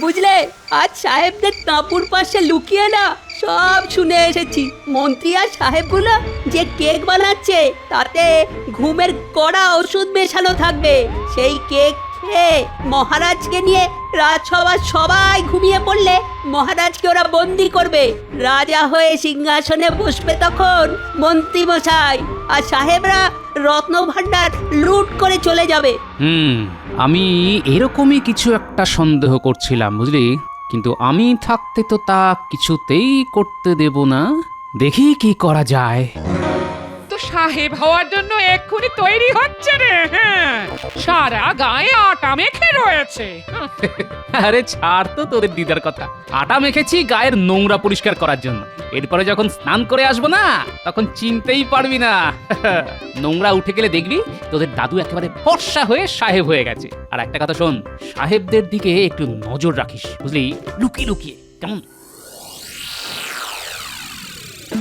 বুঝলে, আজ সাহেবদের তাঁবুর পাশে লুকিয়ে না সব শুনে এসেছি। মন্ত্রী আর সাহেবগুলো যে কেক বানাচ্ছে তাতে ঘুমের কড়া ওষুধ মেশানো থাকবে। সেই কেক খেয়ে মহারাজকে নিয়ে রাজসভার সবাই ঘুমিয়ে পড়লে মহারাজকে ওরা বন্দি করবে। রাজা হয়ে সিংহাসনে বসবে তখন মন্ত্রী মশাই, আর সাহেবরা রত্নভাণ্ডার লুট করে চলে যাবে। আমি এরকমই কিছু একটা সন্দেহ করছিলাম, বুঝলি, কিন্তু আমি থাকতে তো তা কিছুতেই করতে দেব না। দেখি কি করা যায়। তো সাহেব হওয়ার জন্য এক্ষুনি তৈরি হচ্ছে রে। হ্যাঁ, সারা গায়ে আটা মেখে রয়েছে। আরে ছাড় তো তোদের দিদার কথা। আটা মেখেছি গায়ের নোংরা পরিষ্কার করার জন্য। এরপরে যখন স্নান করে আসবো না, তখন চিনতেই পারবি না। নোংরা উঠে গেলে দেখবি তোদের দাদু একেবারে ফর্সা হয়ে সাহেব হয়ে গেছে। আর একটা কথা শোন, সাহেবদের দিকে একটু নজর রাখিস, বুঝলি, লুকিয়ে লুকিয়ে, কেমন?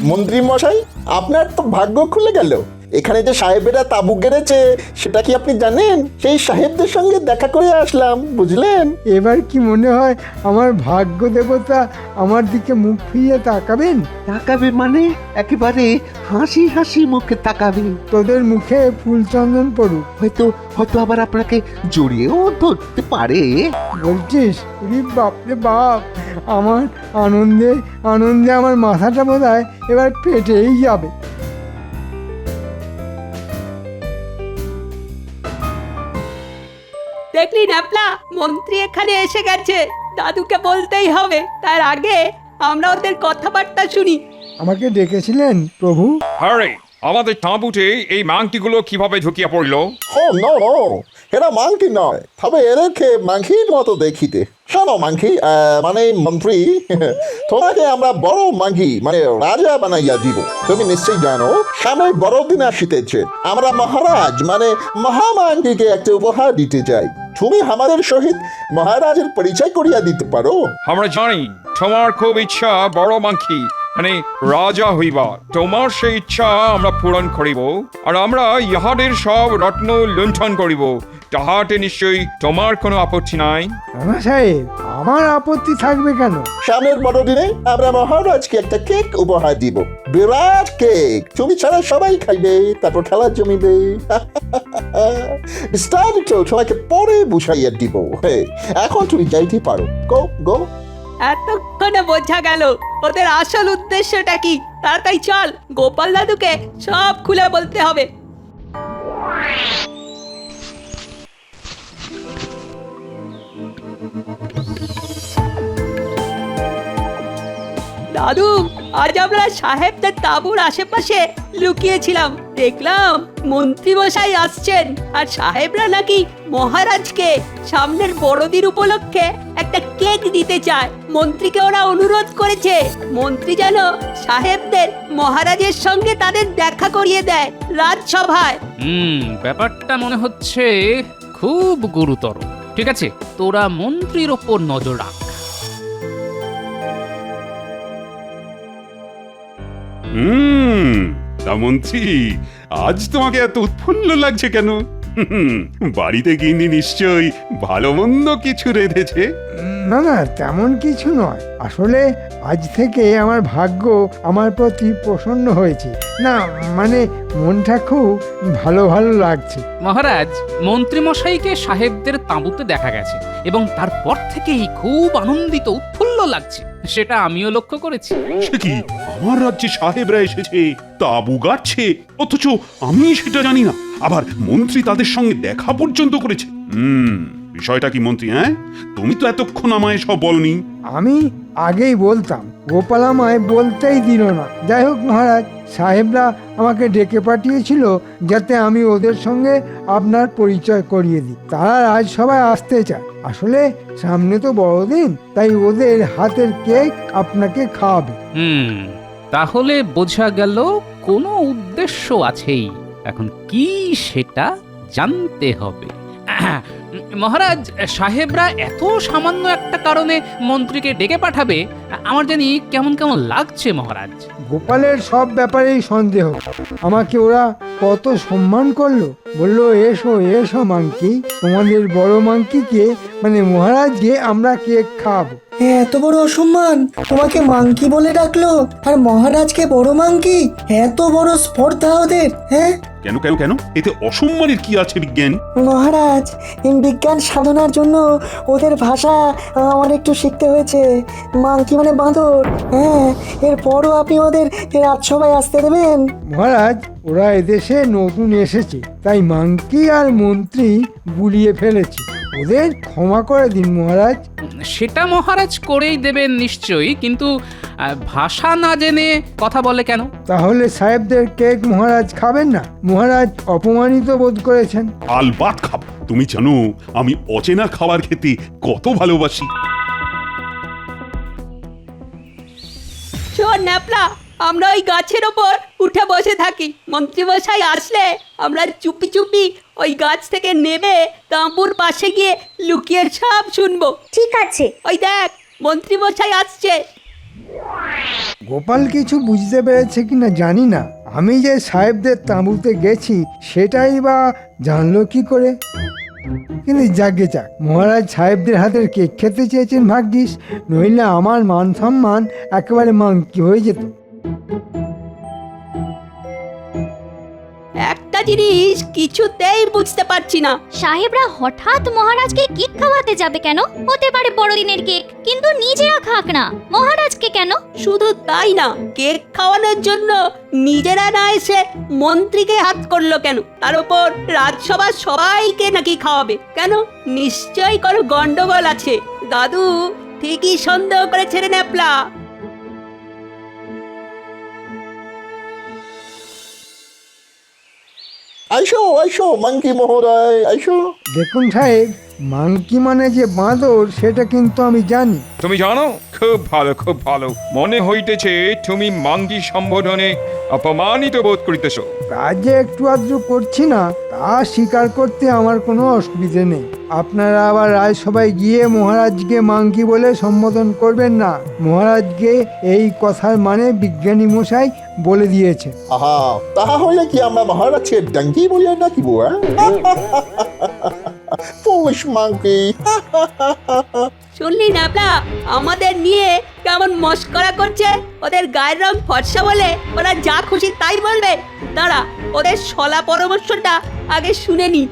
মন্ত্রী মশাই, আপনার তো ভাগ্য খুলে গেল। এখানে যে সাহেবেরা তাঁবু গেড়েছে সেটা কি আপনি জানেন? সেই সাহেবদের সঙ্গে দেখা করে আসলাম, বুঝলেন। এবার কি মনে হয় আমার ভাগ্য দেবতা আমার দিকে মুখ ফিরিয়ে তাকাবেন? তাকাবে মানে একেবারে হাসি হাসি মুখে তাকাবে। তোদের মুখে ফুলচন্দন পড়ুক। হয়তো হয়তো আবার আপনাকে জড়িয়েও ধরতে পারে। বলছিস? বাপরে বাপ, আমার আনন্দে আনন্দে আমার মাথাটা বোধ হয় এবার পেটেই যাবে। দেখলি ন্যাপলা, মন্ত্রী এখানে এসে গেছে। দাদুকে বলতেই হবে। তার আগে আমরা ওদের কথাবার্তা শুনি। আমাকে ডেকেছিলেন প্রভু? আরে আমাদের তাঁবুতে এই মাংটিগুলো কিভাবে ঢুকিয়ে পড়লো? ও নো নো, এরা মাংকি নয়, তবে এদেরকে মাংকির মতো দেখিতে। শোনো মাংকি, মানে মন্ত্রী, তোমাকে আমরা বড় মাংকি মানে রাজা বানাইয়া দিব। তুমি নিশ্চয়ই জানো সামনে বড়দিন আসিতেছে। আমরা মহারাজ মানে মহামাংকিকে একটা উপহার দিতে চাই। তুমি আমাদের সহিত মহারাজের পরিচয় করিয়া দিতে পারো? আমরা জানি তোমার খুব ইচ্ছা বড় মাংকি মানে রাজা হইবা। তোমার সেই ইচ্ছা আমরা পূরণ করিব, আর আমরা ইহাদের সব রত্ন লুণ্ঠন করিব। তাহাতে নিশ্চয়ই তোমার কোনো আপত্তি নাই? রানা সাহেব, আমার আপত্তি থাকবে কেন? সামনের বড়দিনে আমরা মহারাজকে একটা কেক উপহার দিব, বিরাট কেক। তুমি ছাড়া সবাই খাইবে, তারপর খেলা জমিবে। বিস্তারিত তোমাকে পরে বুঝাইয়া দিব। এখন তুমি যাইতে পারো। গো গো। এতক্ষণে বোঝা গেল ওদের আসল উদ্দেশ্যটা কি। তাড়াতাড়ি চল, গোপাল দাদুকে সব খুলে বলতে হবে। দাদু, আজ আমরা সাহেবদের তাঁবুর আশেপাশে লুকিয়েছিলাম। দেখলাম মন্ত্রী মশাই আসছেন, আর সাহেবরা নাকি মহারাজকে সামনের বড়দিন উপলক্ষে একটা কেক দিতে চায়। মন্ত্রীকে ওরা অনুরোধ করেছে মন্ত্রী যেন সাহেবদের মহারাজের সঙ্গে তাদের দেখা করিয়ে দেয় রাজসভায়। ব্যাপারটা মনে হচ্ছে খুব গুরুতর। ঠিক আছে, তোরা মন্ত্রীর ওপর নজর রাখ। তা মন্ত্রী, আজ তোমাকে এত উৎফুল্ল লাগছে কেন? বাড়িতে গিন্নি নিশ্চয়ই ভালো মন্দ কিছু রেঁধেছে। না না, তেমন কিছু নয়। আসলে আজ থেকে আমার ভাগ্য আমার প্রতি প্রসন্ন হয়েছে। না মানে মনটা খুব ভালো ভালো লাগছে। মহারাজ, মন্ত্রী মশাইকে সাহেবদের তাঁবুতে দেখা গেছে এবং তারপর থেকেই খুব আনন্দিত উৎফুল্ল লাগছে। সেটা আমিও লক্ষ্য করেছি। সে কি, আমার রাজ্যে সাহেবরা এসেছে, তাঁবু গাড়ছে, অথচ আমি সেটা জানি না। আবার মন্ত্রী তাদের সঙ্গে দেখা পর্যন্ত করেছে। বিষয়টা কি মন্ত্রী? তুমি তো এতক্ষণ আমায় সব বলনি। আমি আগেই বলতাম, গোপাল আমায় বলতেই দিল না। যাই হোক মহারাজ, সাহেবরা আমাকে ডেকে পাঠিয়েছিল যাতে আমি ওদের সঙ্গে আপনার পরিচয় করিয়ে দিই। তারা আজ সবাই আসতে চায়। আসলে সামনে তো বড়দিন, তাই ওদের হাতের কেক আপনাকে খাওয়াবে। তাহলে বোঝা গেল কোনো উদ্দেশ্য আছেই। এখন কি সেটা জানতে হবে। মহারাজ, সাহেবরা এত সামান্য একটা কারণে মন্ত্রীকে ডেকে পাঠাবে, আমার জানি কেমন কেমন লাগছে মহারাজ। গোপালের সব ব্যাপারেই সন্দেহ। আমাকে ওরা কত সম্মান করলো, বললো এসো এসো মাংকি, তোমাদের বড় মাংকিকে মানে মহারাজকে আমরা কেক খাওয়াবো। এত বড় অসম্মান, তোমাকে মাংকি বলে ডাকলো আর মহারাজকে বড় মাংকি, এত বড় স্পর্ধা ওদের, হ্যাঁ? কেন কেন কেন, এতে অসম্মানের কি আছে বিজ্ঞান? মহারাজ, বিজ্ঞান সাধনার জন্য ওদের ভাষা আমার একটু শিখতে হয়েছে। মাংকি মানে বাঁদর, হ্যাঁ। এরপরও আপনি ওদের রাজসভায় আসতে দেবেন? মহারাজ, ওরা এদেশে নতুন এসেছে, তাই মাংকি আর মন্ত্রী গুলিয়ে ফেলেছে, ওদের ক্ষমা করে দিন মহারাজ। সেটা মহারাজ করেই দেবেন নিশ্চয়ই, কিন্তু ভাষা না জেনে কথা বলে কেন? তাহলে সাহেবদের কেক মহারাজ খাবেন না? মহারাজ অপমানিত বোধ করেছেন। আলবাত খাবো। তুমি জানো আমি অচেনা খাবার খেতে কত ভালোবাসি। শোন ন্যাপলা, আমরা ওই গাছের ওপর উঠে বসে থাকি। মন্ত্রীমশাই আসলে আমরা চুপি চুপি ওই গাছ থেকে নেমে তাঁবুর পাশে গিয়ে লুকিয়ে সব শুনবো। ঠিক আছে। ওই দেখ, মন্ত্রীমশাই আসছে। গোপাল কিছু বুঝতে পেরেছে কিনা জানি না, আমি যে সাহেবদের তাঁবুতে গেছি সেটাই বা জানলো কি করে। কিন্তু যাকে যাক, মহারাজ সাহেবদের হাতের কেক খেতে চেয়েছেন ভাগ্যিস, নইলে আমার মান সম্মান একেবারে মাংকি হয়ে যেত। একটা জিনিস কিছুতেই বুঝতে পারছি না। সাহেবরা হঠাৎ মহারাজকে কেক খাওয়াতে যাবে কেন? হতে পারে বড়দিনের কেক, কিন্তু নিজেরা খাক না, মহারাজকে কেন? শুধু তাই না, কেক খাওয়ানোর জন্য নিজেরা না এসে মন্ত্রীকে হাত করলো কেন? তার উপর রাজসভার সবাইকে নাকি খাওয়াবে কেন? নিশ্চয়ই কোনো গন্ডগোল আছে। দাদু ঠিকই সন্দেহ করেছে রে ন্যাপলা। আইসো আইসো মাংকি মহোদয়, আইসো। দেখুন সাহেব, মাংকি মানে যে বাঁদর সেটা কিন্তু আমি জানি। তুমি জানো? খুব ভালো, খুব ভালো। মনে হইতেছে তুমি মাঙ্গি সম্বোধনে অপমানিত বোধ করিতেছ। কাজে একটু আধটু করছি না, তা স্বীকার করতে আমার কোনো অসুবিধে নেই। আপনারা আবার রাজসভায় গিয়ে মহারাজকে মাংকি বলে সম্বোধন করবেন না। মহারাজকে এই কথার মানে বিজ্ঞানী মশাই বলে দিয়েছে। আহা, তাহা হইলে কি আমরা মহারাজকে ডাঙ্কি বলিয়া ডাকিব? Foolish monkey! শুনলি ন্যাপলা, আমাদের নিয়ে কেমন মস্করা করছে। ওদের গায়ের রং ফর্সা বলে ওরা যা খুশি তাই বলবে। দাঁড়া, ওদের শলা পরামর্শটা আগে শুনে নি।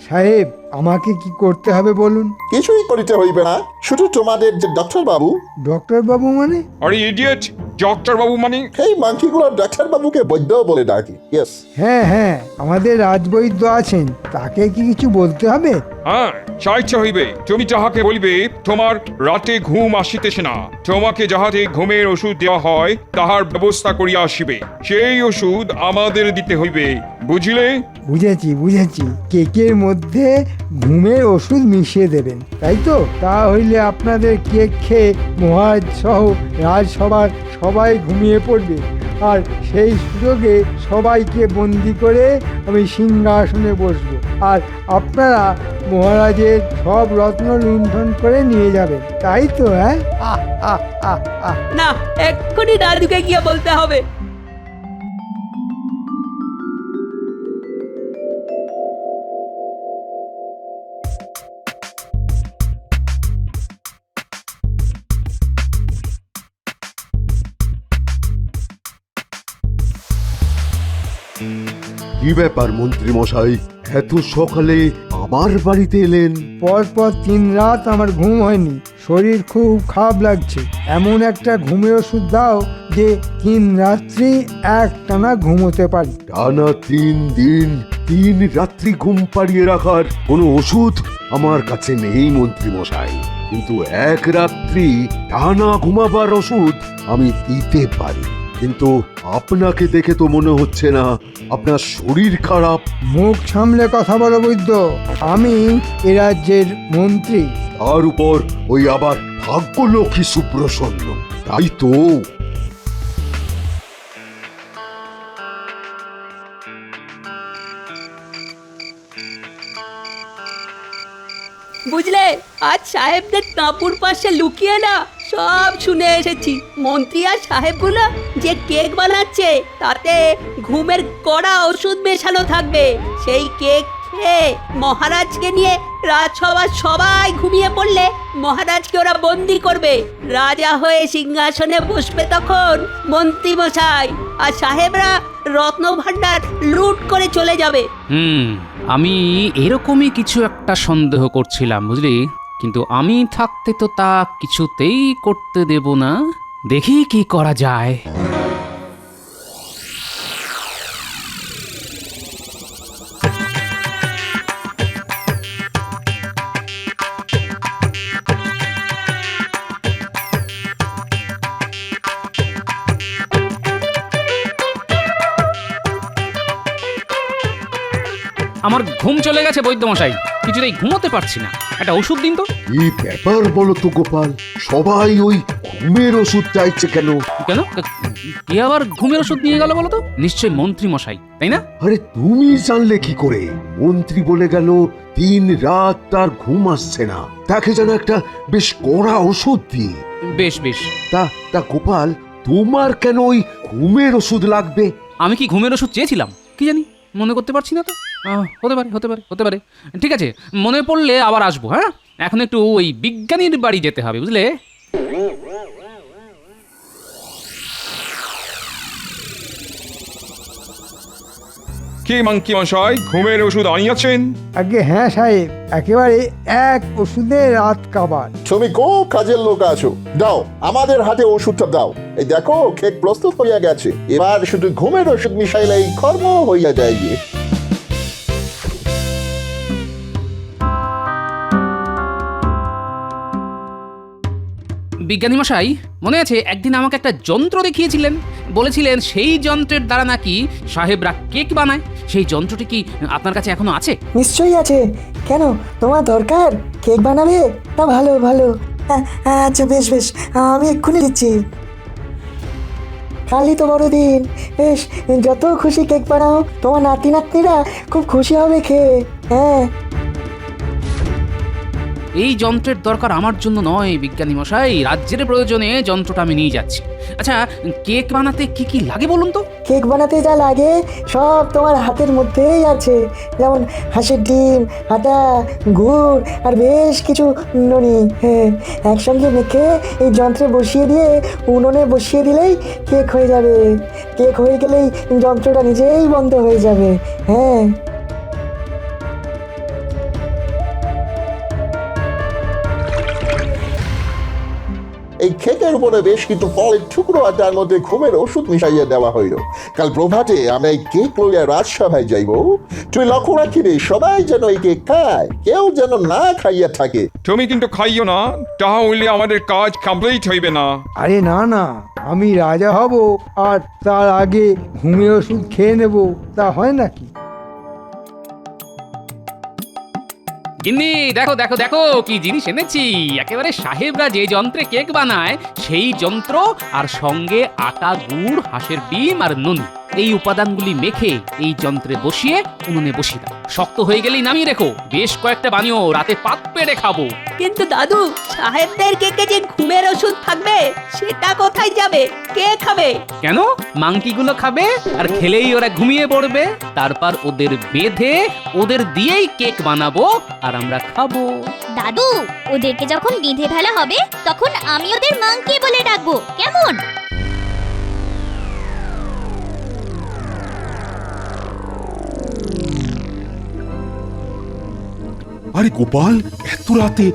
সাহেব, আমাকে কি করতে হবে বলুন? কিছুই করিতে হইবে না, শুধু তোমাদের যে ডাক্তার বাবু। ডক্টর বাবু মানে? আরে ইডিয়েট, ডক্টর বাবু মানে? এই মাংকিগুলো ডাক্তার বাবুকে বৈদ্য বলে ডাকি। ইয়েস। হ্যাঁ হ্যাঁ, আমাদের রাজবৈদ্য আছেন, তাকে কি কিছু বলতে হবে? হ্যাঁ, চাইতে হইবে। তুমি যাহাকে বলিবে তোমার রাতে ঘুম আসিতেছে না, তোমাকে যাহাতে ঘুমের ওষুধ দেওয়া হয় তাহার ব্যবস্থা করিয়া আসিবে। সেই ওষুধ আমাদের দিতে হইবে, বুঝিলে? বুঝেছি বুঝেছি, কেকের মধ্যে ঘুমের ওষুধ মিশিয়ে দেবেন, তাই তো? তা হইলে আপনাদের কেক খেয়ে মহারাজ সহ রাজসভার সবাই ঘুমিয়ে পড়বে, আর সেই সুযোগে সবাইকে বন্দি করে আমি সিংহাসনে বসবো, আর আপনারা মহারাজের সব রত্ন লুণ্ঠন করে নিয়ে যাবেন, তাই তো? হ্যাঁ, না, এক্ষুনি দাদুকে গিয়ে বলতে হবে। কি ব্যাপার মন্ত্রী মশাই, এত সকালে আমার বাড়িতে এলেন? পরপর 3 রাত আমার ঘুম হয়নি, শরীর খুব খারাপ লাগছে। এমন একটা ঘুমের ওষুধ দাও যে 3 রাত্রি একটানা ঘুমোতে পারি। টানা 3 দিন 3 রাত্রি ঘুম পাড়িয়ে রাখার কোনো ওষুধ আমার কাছে নেই মন্ত্রী মশাই, কিন্তু 1 রাত্রি টানা ঘুমাবার ওষুধ আমি দিতে পারি। কিন্তু আপনাকে দেখে তো মনে হচ্ছে না আপনার শরীর খারাপ। মুখ সামলে কথা বলো বৈদ্য, আমি এ রাজ্যের মন্ত্রী। তার উপর ওই আবার ভাগ্যলক্ষ্মী সুপ্রসন্ন, তাই তো? বুঝলে, আজ সাহেবদের তাঁবুর পাশে লুকিয়ে না সব শুনে এসেছি। মন্ত্রী আর সাহেবগুলো যে কেক বানাচ্ছে তাতে ঘুমের কড়া ওষুধ মেশানো থাকবে। সেই কেক খেয়ে মহারাজকে নিয়ে রাজসভার সবাই ঘুমিয়ে পড়লে মহারাজকে ওরা বন্দি করবে। রাজা হয়ে সিংহাসনে বসবে তখন মন্ত্রী মশাই, আর সাহেবরা রত্নভাণ্ডার লুট করে চলে যাবে। আমি এরকমই কিছু একটা সন্দেহ করছিলাম, বুঝলি? কিন্তু আমি থাকতে তো তা কিছুতেই করতে দেব না। দেখি কি করা যায়। আমার ঘুম চলে গেছে বৈদ্যমশাই, কিছুতেই ঘুমোতে পারছি না। একটা ওষুধ দিন তো। কি ব্যাপার বলো তো গোপাল, সবাই ওই ঘুমের ওষুধ চাইছে কেন? কেন? কে আবার ঘুমের ওষুধ নিয়ে গেল বলো তো? নিশ্চয়ই মন্ত্রী মশাই, তাই না? আরে তুমি জানলে কি করে? মন্ত্রী বলে গেল 3 রাত তার ঘুম আসছে না, তাকে যেন একটা বেশ কড়া ওষুধ দিই। বেশ বেশ। তা গোপাল, তোমার কেন ওই ঘুমের ওষুধ লাগবে? আমি কি ঘুমের ওষুধ চেয়েছিলাম? কি জানি, মনে করতে পারছি না তো। হতে পারে। ঠিক আছে, মনে পড়লে আবার আসবো। হ্যাঁ, এখন একটু ওই বিজ্ঞানীর বাড়ি যেতে হবে, বুঝলে? কি মাংকি মশাই, ঘুমের ওষুধ আনিয়াছেন? আগে হ্যাঁ সাহেব, একেবারে এক ওষুধে রাত কাবার। তুমি খুব কাজের লোক আছো, দাও আমাদের হাতে ওষুধটা দাও। এই দেখো কেক প্রস্তুত হইয়া গেছে, এবার শুধু ঘুমের ওষুধ মিশাইলেই কর্ম হইয়া যায় গিয়ে। বিজ্ঞানী মশাই, মনে আছে একদিন আমাকে একটা যন্ত্র দেখিয়েছিলেন? বলেছিলেন সেই যন্ত্রের দ্বারা নাকি সাহেবরা কেক বানায়। সেই যন্ত্রটি কি আপনার কাছে এখনো আছে? নিশ্চয়ই আছে। কেন, তোমার দরকার কেক বানাবে? তা ভালো ভালো। আচ্ছা বেশ বেশ, আমি এক্ষুনি দিচ্ছি। কালই তো বড়দিন, বেশ যত খুশি কেক বানাও, তোমার নাতি নাতনিরা খুব খুশি হবে খেয়ে। হ্যাঁ, এই যন্ত্রের দরকার আমার জন্য নয় বিজ্ঞানী মশাই, রাজ্যের প্রয়োজনে যন্ত্রটা আমি নিয়ে যাচ্ছি। আচ্ছা, কেক বানাতে কি কি লাগে বলুন তো? কেক বানাতে যা লাগে সব তোমার হাতের মধ্যেই আছে। যেমন হাঁসের ডিম, আটা, গুড় আর বেশ কিছু ননি। হ্যাঁ, একসঙ্গে মেখে এই যন্ত্রে বসিয়ে দিয়ে উনুনে বসিয়ে দিলেই কেক হয়ে যাবে। কেক হয়ে গেলেই যন্ত্রটা নিজেই বন্ধ হয়ে যাবে। হ্যাঁ, এই কেকের উপরে বেশ কিছু ফলের টুকরো আর তার মধ্যে ঘুমের ওষুধ মিশাইয়া দেওয়া হইল। কাল প্রভাতে আমরা এই কেক লইয়া রাজসভায় যাইব। তুই লক্ষ্য রাখিবে সবাই যেন এই কেক খায়, কেউ যেন না খাইয়া থাকে। তুমি কিন্তু খাইও না, তাহলে আমাদের কাজ কমপ্লিট হইবে না। আরে না না, আমি রাজা হব আর তার আগে ঘুমের ওষুধ খেয়ে নেব, তা হয় নাকি? গিন্নি, দেখো দেখো দেখো কি জিনিস এনেছি। একেবারে সাহেবরা যে যন্ত্রে কেক বানায় সেই যন্ত্র, আর সঙ্গে আটা, গুড়, হাঁসের ডিম আর নুন। এই উপাদানগুলি মেখে এই যন্ত্রে বসিয়ে উনুনে বসিয়ে দাও। শক্ত হয়ে গেলেই নামিয়ে রেখো। বেশ কয়েকটা বানিও, রাতে পাত পেড়ে খাবো। কিন্তু দাদু, সাহেবদের কেকে যে ঘুমের ওষুধ থাকবে সেটা কোথায় যাবে? কে খাবে? কেন? মাংকিগুলো খাবে, আর খেলেই ওরা ঘুমিয়ে পড়বে। তারপর ওদের বেঁধে ওদের দিয়েই কেক বানাবো আর আমরা খাবো। দাদু, ওদেরকে যখন বেঁধে ফেলা হবে তখন আমি ওদের মাংকি বলে ডাকবো, কেমন? আরে গোপাল, এত রাতে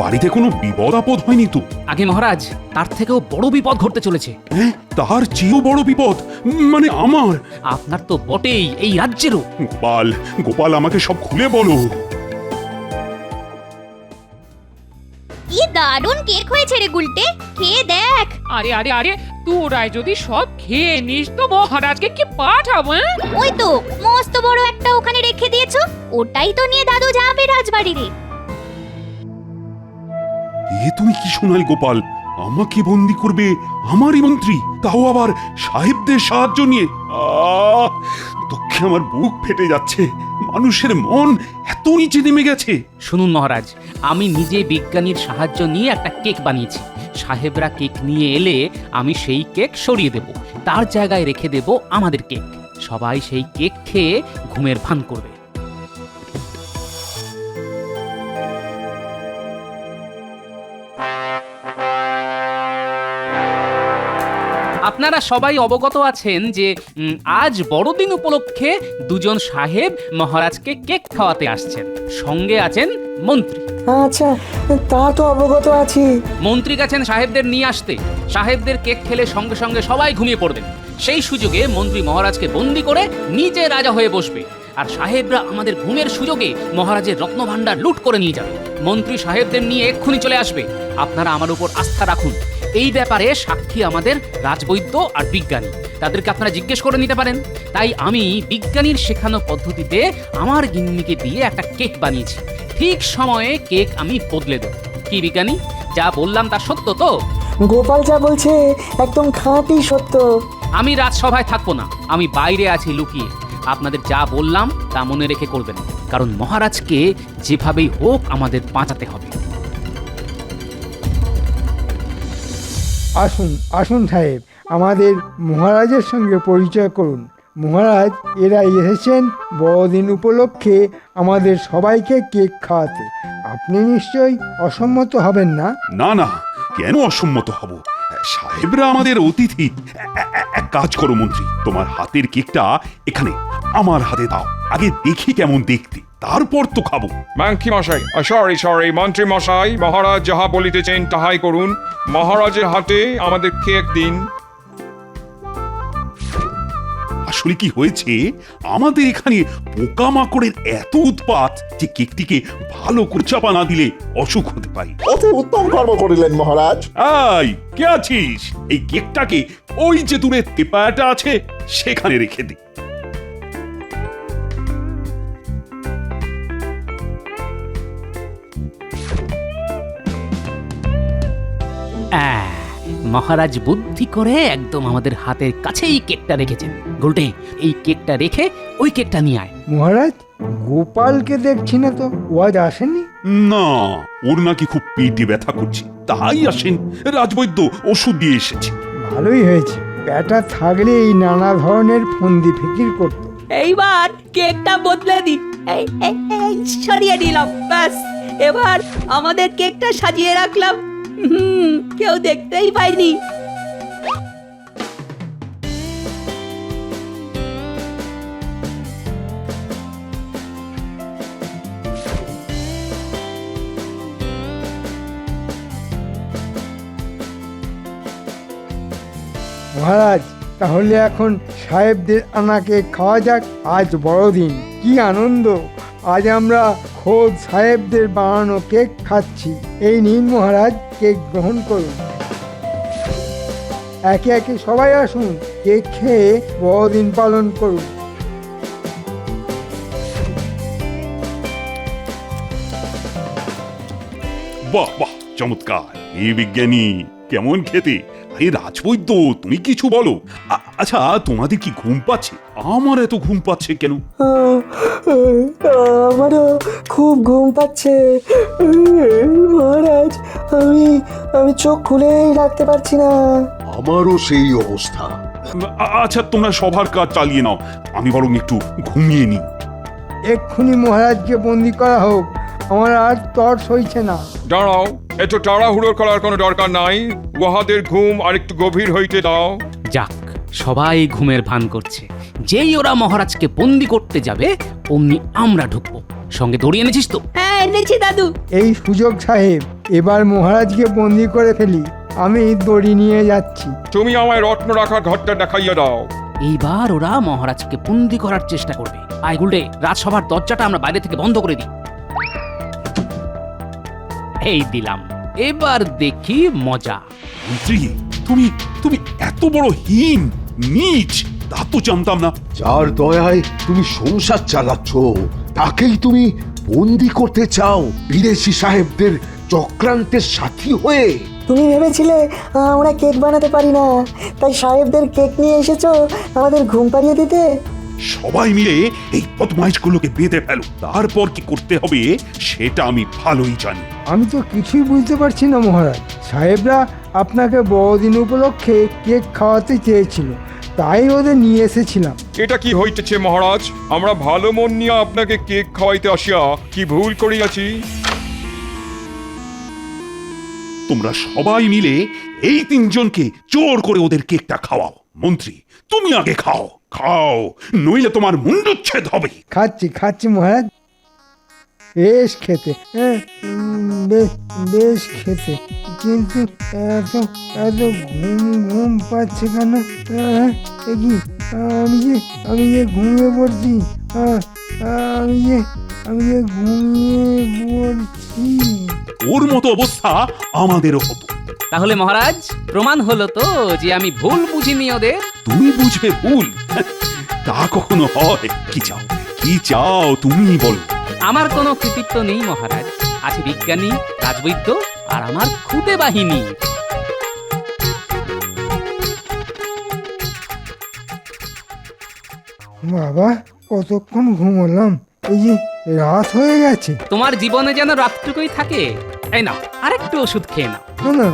বাড়িতে কোনো বিপদ আপদ হয়নি তো? আগে মহারাজ, তার থেকেও বড় বিপদ ঘটতে চলেছে। হ্যাঁ, তার চেয়েও বড় বিপদ? মানে আমার? আপনার তো বটেই, এই রাজ্যেরও। গোপাল, গোপাল আমাকে সব খুলে বলো। কি দারুণ কেক হয়েছে রে গুলটে, খেয়ে দেখ। আরে আরে আরে, তোরাই যদি সব খেয়ে নিস তো মহারাজকে কি পাঠাবো? হ্যাঁ? ওই তো মস্ত বড় একটা ওখানে রেখে দিয়েছো, ওটাই তো নিয়ে দাদু যাবে রাজবাড়িতে। এ তুমি কি শোনাল গোপাল? আমাকে বন্দি করবে আমারই মন্ত্রী, তাও আবার সাহেবদের সাহায্য নিয়ে? দুঃখে আমার বুক ফেটে যাচ্ছে। মানুষের মন এত নিচে নেমে গেছে। শুনুন মহারাজ, আমি নিজে বিজ্ঞানীর সাহায্য নিয়ে একটা কেক বানিয়েছি। সাহেবরা কেক নিয়ে এলে আমি সেই কেক সরিয়ে দেব, তার জায়গায় রেখে দেব আমাদের কেক। সবাই সেই কেক খেয়ে ঘুমের ভান করবে। আপনারা সবাই অবগত আছেন যে আজ বড়দিন উপলক্ষে দুজন সাহেব মহারাজকে কেক খাওয়াতে আসছেন। সঙ্গে আছেন মন্ত্রী। আচ্ছা, তা তো অবগত আছি। মন্ত্রী গেছেন সাহেবদের নিয়ে আসতে। সাহেবদের কেক খেলে সঙ্গে সঙ্গে সবাই ঘুমিয়ে পড়বেন। সেই সুযোগে মন্ত্রী মহারাজকে বন্দি করে নিজে রাজা হয়ে বসবে, আর সাহেবরা আমাদের ঘুমের সুযোগে মহারাজের রত্নভাণ্ডার লুট করে নিয়ে যাবে। মন্ত্রী সাহেবদের নিয়ে এক্ষুনি চলে আসবে। আপনারা আমার উপর আস্থা রাখুন। এই ব্যাপারে সাক্ষী আমাদের রাজবৈদ্য আর বিজ্ঞানী, তাদেরকে আপনারা জিজ্ঞেস করে নিতে পারেন। তাই আমি বিজ্ঞানীর শেখানো পদ্ধতিতে আমার গিন্নিকে দিয়ে একটা কেক বানিয়েছি। ঠিক সময়ে কেক আমি বদলে দেব। কি বিজ্ঞানী, যা বললাম তা সত্য তো? গোপাল যা বলছে একদম খাঁটি সত্য। আমি রাজসভায় থাকবো না, আমি বাইরে আছি লুকিয়ে। আপনাদের যা বললাম তা মনে রেখে করবেন, কারণ মহারাজকে যেভাবেই হোক আমাদের বাঁচাতে হবে। আসুন আসুন সাহেব, আমাদের মহারাজের সঙ্গে পরিচয় করুন। মহারাজ, এরা এসেছেন বড়দিন উপলক্ষে আমাদের সবাইকে কেক খাওয়াতে। আপনি নিশ্চয়ই অসম্মত হবেন না? না না, কেন অসম্মত হব? সাহেবরা আমাদের অতিথি। এক কাজ করো মন্ত্রী, তোমার হাতের কেকটা এখানে আমার হাতে দাও। আগে দেখি কেমন দেখতে, তারপর তো খাবো। মাংকি মশাই, সরি মন্ত্রী মশাই, মহারাজ যাহা বলিতেছেন তাহাই করুন। মহারাজের হাতে আমাদের কেক দিন। আসলে কি হয়েছে, আমাদের এখানে পোকামাকড়ের এত উৎপাত যে কেকটিকে ভালো করে চাপা না দিলে অসুখ হতে পারে। অতি উত্তম কর্ম করিলেন মহারাজ। এই, কে আছিস? এই কেকটাকে ওই যে দূরে তেপাটা আছে সেখানে রেখে দে। মহারাজ বুদ্ধি করে একদম আমাদের হাতের কাছেই কেকটা রেখেছেন। গোলটে, এই কেকটা রেখে ওই কেকটা নিয়ে আয়। মহারাজ, গোপালকে দেখছি না তো, ও আজ আসেনি? না, ওর নাকি খুব পেটে ব্যথা করছে, তাই আসেন। রাজবৈদ্য ওষুধ দিয়ে এসেছে। ভালোই হয়েছে, ব্যাটা থাকলে এই নানা ধরনের ফন্দি ফিকির করতো। এইবার কেকটা বদলে দি। এই সরিয়ে দিলাম, ব্যাস। এবার আমাদের কেকটা সাজিয়ে রাখলাম, কেউ দেখতেই পাইনি। মহারাজ, তাহলে এখন সাহেবদের আনাকে খাওয়া যাক। আজ বড়দিন, কি আনন্দ! আজ আমরা খোদ সাহেবদের বানানো কেক খাচ্ছি। এই নিন মহারাজ, কেক গ্রহণ করুন। একে একে সবাই আসুন, কেক খেয়ে বড়দিন পালন করুন। বাহ বাহ, চমৎকার! এই বিজ্ঞানী, কেমন খেতে! এই রাজবৈদ্য, তুমি কিছু বলো। আচ্ছা, তোমাদের কি ঘুম পাচ্ছে? আমার এত ঘুম পাচ্ছে কেন? আমারও খুব ঘুম পাচ্ছে মহারাজ। আমি চোখ খুলেই রাখতে পারছি না। আমারও সেই অবস্থা। আচ্ছা, তোমরা সবার কাজ চালিয়ে নাও, আমি বরং একটু ঘুমিয়ে নিই। এক্ষুনি মহারাজকে বন্দি করা হোক, আমার আর তর সইছে না। দাঁড়াও, এত তাড়াহুড়ো করার কোনো দরকার নাই। উহাদের ঘুম আর একটু গভীর হইতে দাও। যাক, সবাই ঘুমের ভান করছে। যেই ওরা মহারাজকে বন্দি করতে যাবে অমনি আমরা ঢুকবো। সঙ্গে দড়ি এনেছিস তো? হ্যাঁ, এনেছি দাদু। এই সুযোগ সাহেব, এবার মহারাজকে বন্দি করে ফেলি। আমি দড়ি নিয়ে যাচ্ছি। তুমি আমায় রত্ন রাখার ঘরটা দেখাইয়া দাও। এইবার ওরা মহারাজকে বন্দি করার চেষ্টা করবে। আয় গুলটে, রাজসভার দরজাটা আমরা বাইরে থেকে বন্ধ করে দিই। এই দিলাম, এবার দেখি মজা। মন্ত্রী, তুমি তুমি এত বড় হীন, নীচ, তা তো জানতাম না। যার দয়ায় তুমি সংসার চালাচ্ছ, তাকেই তুমি বন্দি করতে চাও বিদেশি সাহেবদের চক্রান্তের সাথী হয়ে? তুমি ভেবেছিলে আমরা কেক বানাতে পারি না, তাই সাহেবদের কেক নিয়ে এসেছো আমাদের ঘুম পাড়িয়ে দিতে? সবাই মিলে এই বদমাইশগুলোকে বেঁধে ফেলো, তারপর কি করতে হবে সেটা আমি ভালোই জানি। আমি তো কিছুই বুঝতে পারছি না মহারাজ। সাহেবরা আপনাকে বড়দিন উপলক্ষে কেক খাওয়াতে চেয়েছিল, তাই ওদের নিয়ে এসেছিলাম। এটা কি হইতেছে মহারাজ? আমরা ভালো মন নিয়ে আপনাকে কেক খাওয়াইতে আসিয়া কি ভুল করিয়াছি? তোমরা সবাই মিলে এই তিনজনকে জোর করে ওদের কেকটা খাওয়াও। মন্ত্রী, তুমি আগে খাও, খাও, নইলে তোমার মুন্ডুচ্ছেদ হবে। খাচ্ছি খাচ্ছি মহারাজ, বেশ খেতে, হ্যাঁ, বেশ খেতে, কিন্তু এত এত ঘুম ঘুম পাচ্ছে কেন? এ কি, আমি যে ঘুমিয়ে পড়ছি, আমি যে ঘুমিয়ে পড়ছি। ওর মতো অবস্থা আমাদেরও হতো। তাহলে মহারাজ প্রমাণ হলো তো যে আমি ভুল বুঝিনি ওদের। তুমি বুঝবে ভুল? তা কখনো হয়? কি চাও, কি চাও তুমি বলো। আমার কোনো কৃতিত্ব নেই মহারাজ, আছে বিজ্ঞানী, রাজবৈদ্য আর আমার খুদে বাহিনী। বাবা, কতক্ষণ ঘুমোলাম, এই যে রাত হয়ে গেছে। তোমার জীবনে যেন রাতটুকুই থাকে। এই নাও আরেকটু ওষুধ খেয়ে নাও। না না,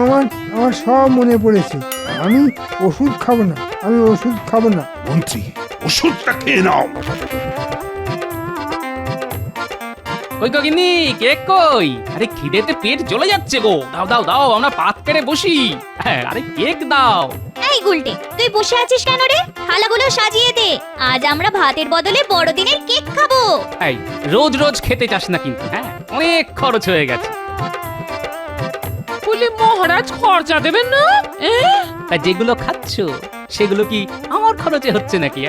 আমার আমার সব মনে পড়েছে, আমি ওষুধ খাবো না, আমি ওষুধ খাবো না। মন্ত্রী, ওষুধটা খেয়ে নাও। কই গিনি, কেক কই? আরে খিদেতে পেট জ্বলে যাচ্ছে গো। দাও দাও দাও, আমরা পাত পেরে বসি। হ্যাঁ, আরে কেক দাও। এই গুলটে, তুই বসে আছিস কেন রে? থালাগুলো সাজিয়ে দে, আজ আমরা ভাতের বদলে বড়দিনের কেক খাবো। এই রোজ রোজ খেতে চাস না কিন্তু, হ্যাঁ, অনেক খরচ হয়ে গেছে। বলে মহারাজ খরচা দেবেন না? তা যেগুলো খাচ্ছ সেগুলো কি আমার খরচে হচ্ছে নাকি?